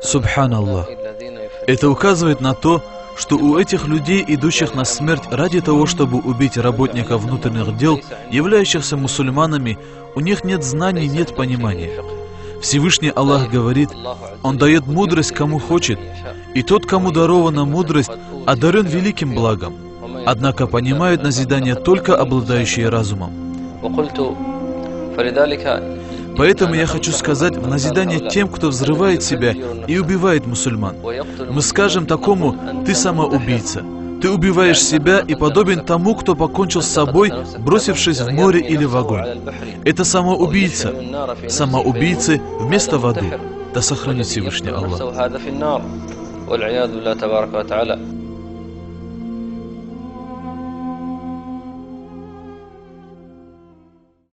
Субханаллах. Это указывает на то, что у этих людей, идущих на смерть ради того, чтобы убить работника внутренних дел, являющихся мусульманами, у них нет знаний, нет понимания. Всевышний Аллах говорит, Он дает мудрость кому хочет, и тот, кому дарована мудрость, одарен великим благом. Однако понимают назидание только обладающие разумом. Поэтому я хочу сказать в назидание тем, кто взрывает себя и убивает мусульман. Мы скажем такому: ты самоубийца. Ты убиваешь себя и подобен тому, кто покончил с собой, бросившись в море или в огонь. Это самоубийца. Самоубийцы вместо в аду. Да сохранит Всевышний Аллах.